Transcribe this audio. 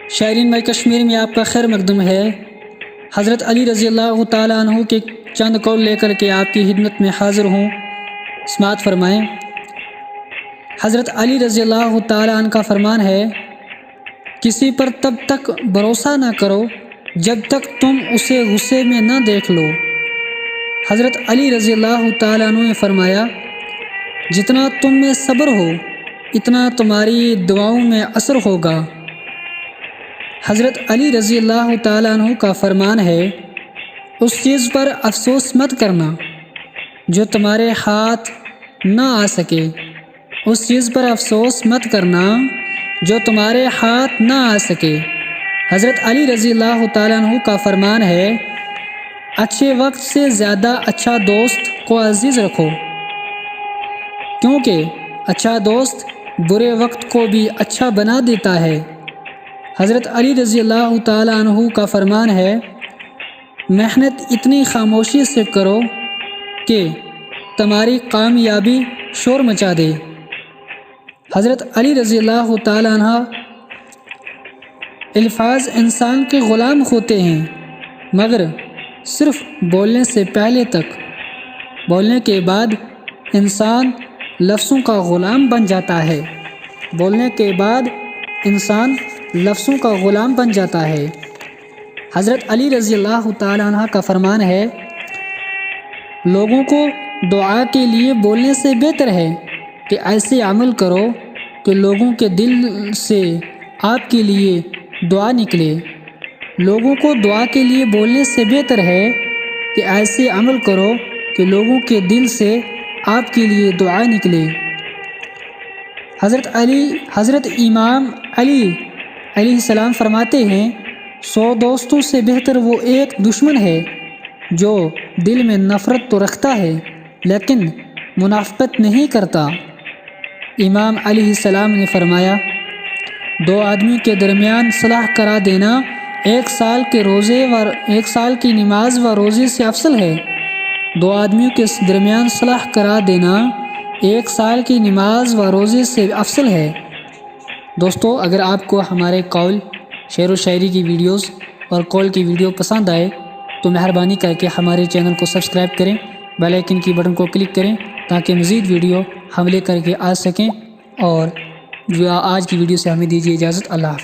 شاعرین مائی کشمیر میں آپ کا خیر مقدم ہے۔ حضرت علی رضی اللہ تعالیٰ عنہ کے چند قول لے کر کے آپ کی خدمت میں حاضر ہوں، سماعت فرمائیں۔ حضرت علی رضی اللہ تعالیٰ عنہ کا فرمان ہے، کسی پر تب تک بھروسہ نہ کرو جب تک تم اسے غصے میں نہ دیکھ لو۔ حضرت علی رضی اللہ تعالیٰ عنہ نے فرمایا، جتنا تم میں صبر ہو اتنا تمہاری دعاؤں میں اثر ہوگا۔ حضرت علی رضی اللہ تعالیٰ عنہ کا فرمان ہے، اس چیز پر افسوس مت کرنا جو تمہارے ہاتھ نہ آ سکے، اس چیز پر افسوس مت کرنا جو تمہارے ہاتھ نہ آ سکے۔ حضرت علی رضی اللہ تعالیٰ عنہ کا فرمان ہے، اچھے وقت سے زیادہ اچھا دوست کو عزیز رکھو، کیونکہ اچھا دوست برے وقت کو بھی اچھا بنا دیتا ہے۔ حضرت علی رضی اللہ تعالیٰ عنہ کا فرمان ہے، محنت اتنی خاموشی سے کرو کہ تمہاری کامیابی شور مچا دے۔ حضرت علی رضی اللہ تعالیٰ عنہ الفاظ انسان کے غلام ہوتے ہیں، مگر صرف بولنے سے پہلے تک، بولنے کے بعد انسان لفظوں کا غلام بن جاتا ہے، بولنے کے بعد انسان لفظوں کا غلام بن جاتا ہے۔ حضرت علی رضی اللہ تعالیٰ عنہ کا فرمان ہے، لوگوں کو دعا کے لیے بولنے سے بہتر ہے کہ ایسے عمل کرو کہ لوگوں کے دل سے آپ کے لیے دعا نکلے۔ لوگوں کو دعا کے لیے بولنے سے بہتر ہے کہ ایسے عمل کرو کہ لوگوں کے دل سے آپ کے لیے دعا نکلے۔ حضرت امام علی علیہ السلام فرماتے ہیں، 100 دوستوں سے بہتر وہ ایک دشمن ہے جو دل میں نفرت تو رکھتا ہے لیکن منافقت نہیں کرتا۔ امام علیہ السلام نے فرمایا، 2 آدمی کے درمیان صلح کرا دینا 1 سال کی نماز و روزے سے افضل ہے۔ 2 آدمیوں کے درمیان صلح کرا دینا 1 سال کی نماز و روزے سے افضل ہے۔ دوستو، اگر آپ کو ہمارے قول، شعر و شاعری کی ویڈیوز اور قول کی ویڈیو پسند آئے تو مہربانی کر کے ہمارے چینل کو سبسکرائب کریں، بیل آئیکن کی بٹن کو کلک کریں تاکہ مزید ویڈیو ہم لے کر کے آ سکیں۔ اور آج کی ویڈیو سے ہمیں دیجیے اجازت۔ اللہ حافظ۔